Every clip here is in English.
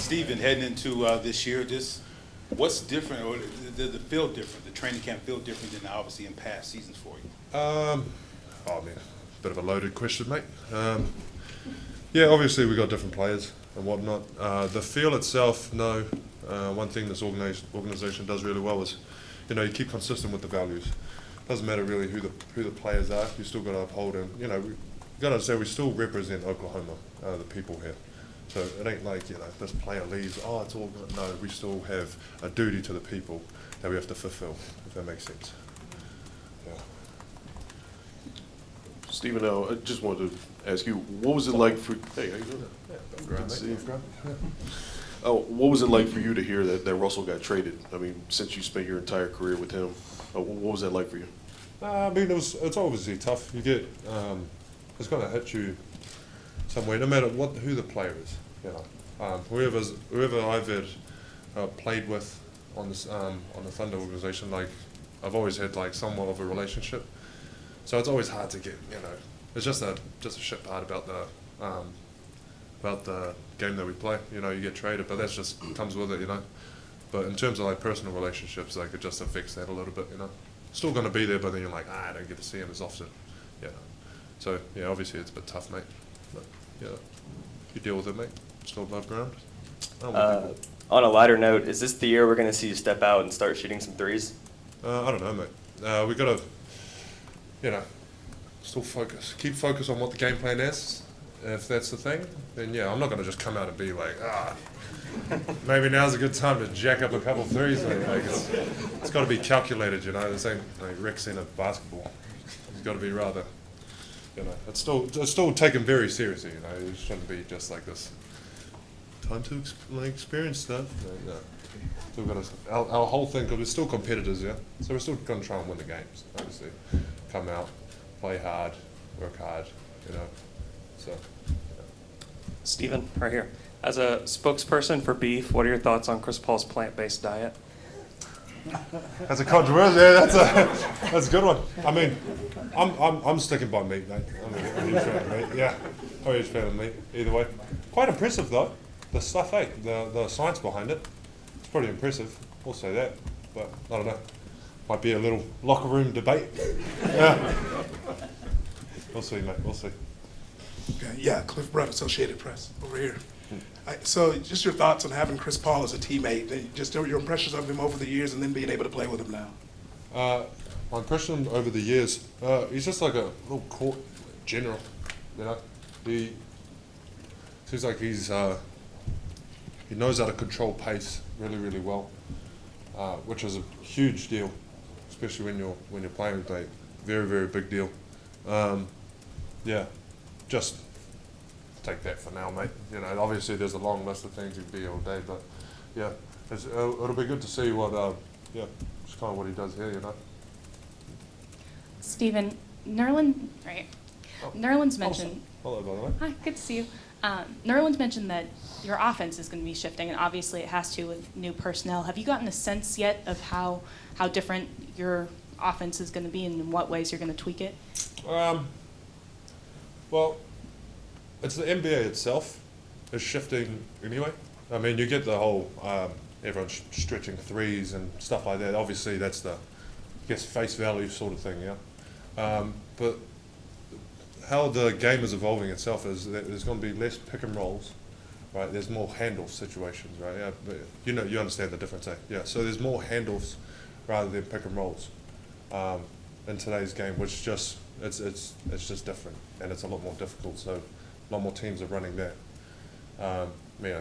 Stephen, heading into this year, just what's different, or does it feel different? The training camp feel different than obviously in past seasons for you? Oh man, bit of a loaded question, mate. Yeah, obviously we got different players and whatnot. The feel itself, no. One thing this organisation does really well is, you keep consistent with the values. Doesn't matter really who the players are. You still got to uphold them. We got to say we still represent Oklahoma, the people here. So it ain't like this player leaves. Oh, it's all good. No, we still have a duty to the people that we have to fulfill. If that makes sense. Yeah. Stephen, I just wanted to ask you, what was it like for? Hey, how you doing? Yeah, good to see you. What was it like for you to hear that Russell got traded? I mean, since you spent your entire career with him, what was that like for you? I mean, it's obviously tough. You get, it's going to hit you somewhere, no matter who the player is. Whoever I've had played with on the Thunder organization, like I've always had like somewhat of a relationship. So it's always hard to get, it's just a shit part about the game that we play. You get traded, but that's just comes with it, But in terms of like personal relationships, like it just affects that a little bit, Still going to be there, but then you're like, I don't get to see him as often, So yeah, obviously it's a bit tough, mate. But yeah, you deal with it, mate. Still above ground. On a lighter note, is this the year we're going to see you step out and start shooting some threes? I don't know, mate. We got to, still keep focus on what the game plan is. If that's the thing, then yeah, I'm not going to just come out and be like, maybe now's a good time to jack up a couple threes. Like it's got to be calculated, This ain't like rec center basketball. It's got to be rather, it's still taken very seriously. It shouldn't be just like this. Time to experience stuff. Still got our whole thing, because we're still competitors, So we're still going to try and win the games. Obviously, come out, play hard, work hard, So. Stephen, right here. As a spokesperson for beef, what are your thoughts on Chris Paul's plant-based diet? That's a controversy. That's a good one. I mean, I'm sticking by meat, mate. I'm a huge fan of meat. Yeah, I'm a huge fan of meat. Either way, quite impressive though. The stuff, the science behind it. It's pretty impressive. We'll say that. But I don't know. Might be a little locker room debate. Yeah. We'll see, mate. We'll see. Okay. Yeah, Cliff Brutt, Associated Press, over here. So just your thoughts on having Chris Paul as a teammate, and just your impressions of him over the years and then being able to play with him now. My impression over the years, he's just like a little court general, He seems like he knows how to control pace really, really well, which is a huge deal, especially when you're playing with very, very big deal. Yeah, just take that for now, mate. Obviously there's a long list of things he'd be all day, but yeah, it'll be good to see what, just kind of what he does here, Stephen, Nerland's mentioned. Hello, by the way. Hi, good to see you. Nerland's mentioned that your offense is going to be shifting, and obviously it has to with new personnel. Have you gotten a sense yet of how different your offense is going to be and in what ways you're going to tweak it? Well, it's the NBA itself is shifting anyway. I mean, you get the whole everyone stretching threes and stuff like that. Obviously, that's the, face value sort of thing, but how the game is evolving itself is that there's going to be less pick and rolls, right? There's more handoff situations, right? Yeah, but you understand the difference, eh? Yeah. So there's more handoffs rather than pick and rolls in today's game, which just it's just different, and it's a lot more difficult. So a lot more teams are running that. I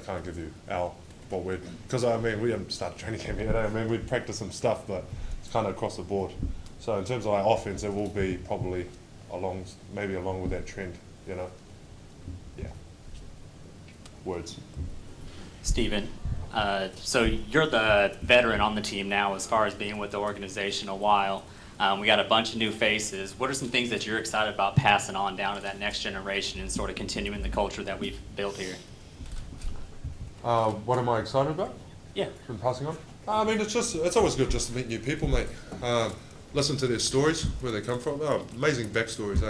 can't give you because we haven't started training camp yet. I mean, we'd practice some stuff, but it's kind of across the board. So in terms of our offense, it will be probably along with that trend, Yeah. Words. Stephen, so you're the veteran on the team now as far as being with the organization a while. We got a bunch of new faces. What are some things that you're excited about passing on down to that next generation and sort of continuing the culture that we've built here? What am I excited about? Yeah. From passing on? I mean, it's always good just to meet new people, mate. Listen to their stories, where they come from. Oh, amazing backstories,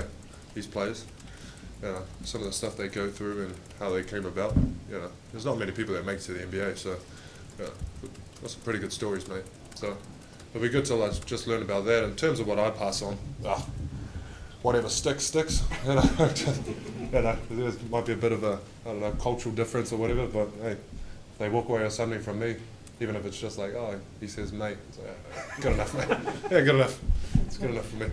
these players. you know, some of the stuff they go through and how they came about. You know, there's not many people that make it to the NBA, so yeah, got some pretty good stories, mate. So it'll be good to like just learn about that. In terms of what I pass on, whatever sticks. You know, you know, there might be a bit of a, I don't know, cultural difference or whatever, but hey, if they walk away with something from me, even if it's just like, oh, he says mate, it's like, good enough, mate. Yeah, good enough. It's good enough for me.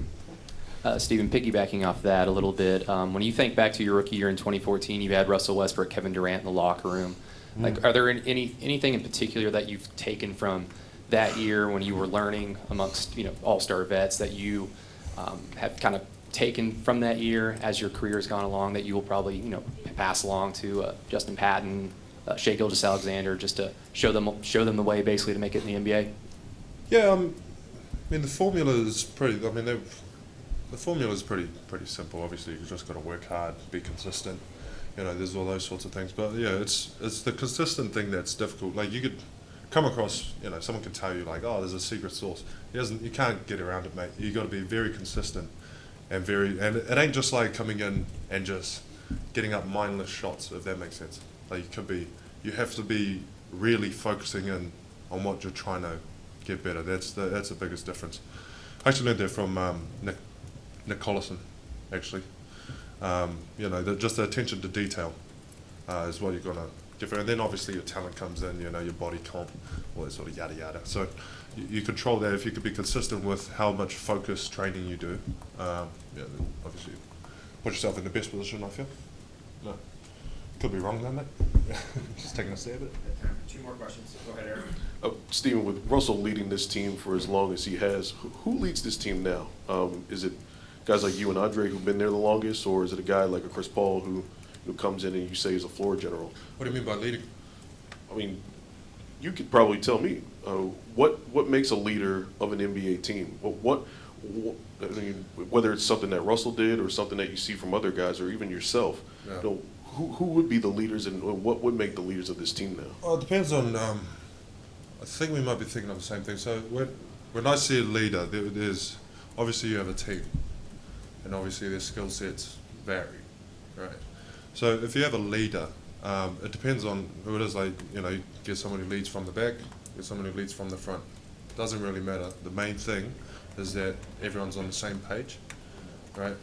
Stephen, piggybacking off that a little bit, when you think back to your rookie year in 2014, you had Russell Westbrook, Kevin Durant in the locker room. Like, are there anything in particular that you've taken from that year when you were learning amongst, you know, all-star vets that you have kind of taken from that year as your career has gone along that you will probably, you know, pass along to Justin Patton, Shai Gilgeous-Alexander, just to show them the way basically to make it in the NBA? Yeah, I mean the formula is pretty. I mean the formula is pretty simple. Obviously, you just got to work hard, be consistent. You know, there's all those sorts of things. But yeah, it's the consistent thing that's difficult. Like you could come across, you know, someone could tell you like, oh, there's a secret sauce. You can't get around it, mate. You got to be very consistent and it ain't just like coming in and just getting up mindless shots, if that makes sense. Like you have to be really focusing in on what you're trying to get better. That's the biggest difference. I actually learned that from Nick Collison, actually. You know, just the attention to detail is what you're gonna get. And then obviously your talent comes in. You know, your body comp, all that sort of yada yada. So you control that if you could be consistent with how much focus training you do. Yeah, then obviously put yourself in the best position. I feel. No, could be wrong, though, mate. Just taking a stab at it. Two more questions. Go ahead, Eric. Stephen, with Russell leading this team for as long as he has, who leads this team now? Is it guys like you and Andre who've been there the longest, or is it a guy like a Chris Paul who comes in and you say is a floor general? What do you mean by leading? I mean, you could probably tell me what makes a leader of an NBA team. I mean, whether it's something that Russell did or something that you see from other guys or even yourself. Yeah. You know, who would be the leaders and what would make the leaders of this team now? Well, it depends on. I think we might be thinking of the same thing. So when I see a leader, there's obviously you have a team, and obviously their skill sets vary, right? So if you have a leader, it depends on who it is. Like, you know, you get someone who leads from the back, get someone who leads from the front. Doesn't really matter. The main thing is that everyone's on the same page, right?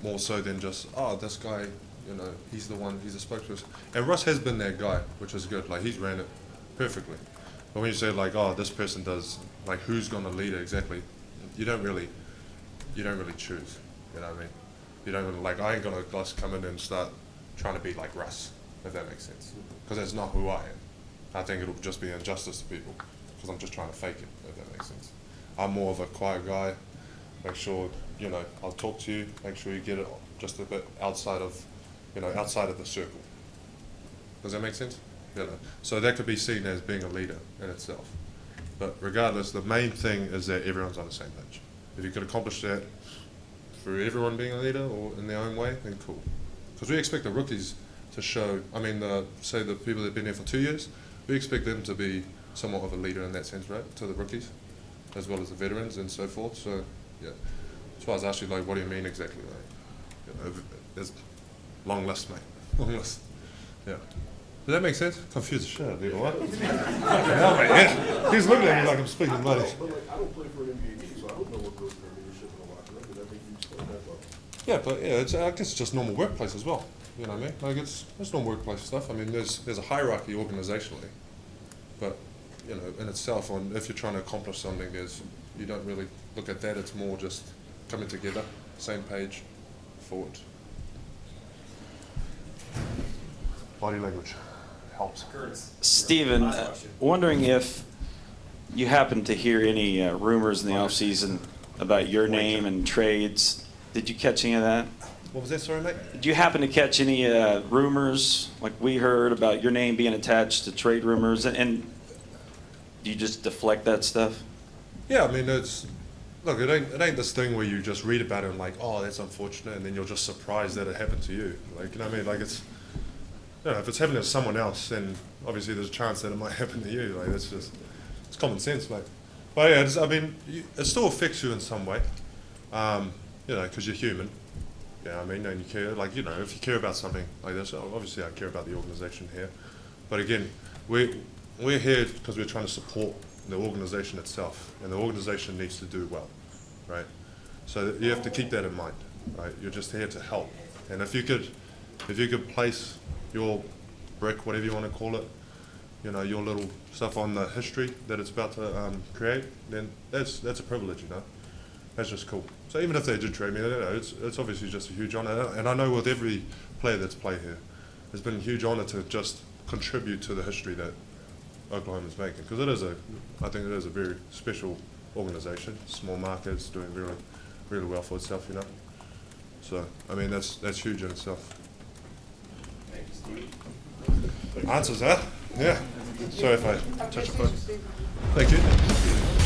More so than just, oh, this guy, you know, he's the one, he's a spokesperson. And Russ has been that guy, which is good. Like, he's ran it perfectly. But when you say like, oh, this person does, like, who's gonna lead it exactly? You don't really choose. You know what I mean? You don't really, like, I ain't gonna just come in and start trying to be like Russ, if that makes sense. Because that's not who I am. I think it'll just be injustice to people because I'm just trying to fake it, if that makes sense. I'm more of a quiet guy. Make sure, you know, I'll talk to you. Make sure you get it just a bit outside of, you know, outside of the circle. Does that make sense? You know, so that could be seen as being a leader in itself. But regardless, the main thing is that everyone's on the same page. If you could accomplish that through everyone being a leader or in their own way, then cool. Because we expect the rookies to show, I mean, say the people that have been there for 2 years, we expect them to be somewhat of a leader in that sense, right, to the rookies, as well as the veterans and so forth. So, yeah. That's why I was asking, like, what do you mean exactly? Like, you know, there's long list, mate. Long list. Yeah. Does that make sense? Confused the shit out of people, what? Yeah. He's looking at me like I'm speaking money. But like, I don't play for an NBA team, so I don't know what goes through leadership in the locker room. Did that make you explain that well? Yeah, but yeah, I guess it's just normal workplace as well. You know what I mean? Like it's normal workplace stuff. I mean, there's a hierarchy organizationally, but you know, in itself, on if you're trying to accomplish something, you don't really look at that. It's more just coming together, same page, forward. Body language helps. Stephen, wondering if you happen to hear any rumors in the offseason about your name and trades. Did you catch any of that? What was that, sorry, mate? Did you happen to catch any rumors, like we heard, about your name being attached to trade rumors? And do you just deflect that stuff? Yeah, I mean, look, it ain't this thing where you just read about it and like, oh, that's unfortunate, and then you're just surprised that it happened to you. Like, you know what I mean? Like, it's, you know, if it's happening to someone else, then obviously there's a chance that it might happen to you. Like, it's common sense, mate. But yeah, I mean, it still affects you in some way, you know, because you're human. Yeah, I mean, and you care, like, you know, if you care about something like this, obviously I care about the organization here. But again, we're here because we're trying to support the organization itself, and the organization needs to do well, right? So you have to keep that in mind, right? You're just here to help. And if you could place your brick, whatever you want to call it, you know, your little stuff on the history that it's about to create, then that's a privilege, you know. That's just cool. So even if they did trade me, you know, it's obviously just a huge honor. And I know with every player that's played here, it's been a huge honor to just contribute to the history that Oklahoma's making, because I think it is a very special organization. Small markets doing really, really well for itself, you know. So I mean, that's huge in itself. Answers, huh? Yeah. Sorry if I touched a button. Thank you.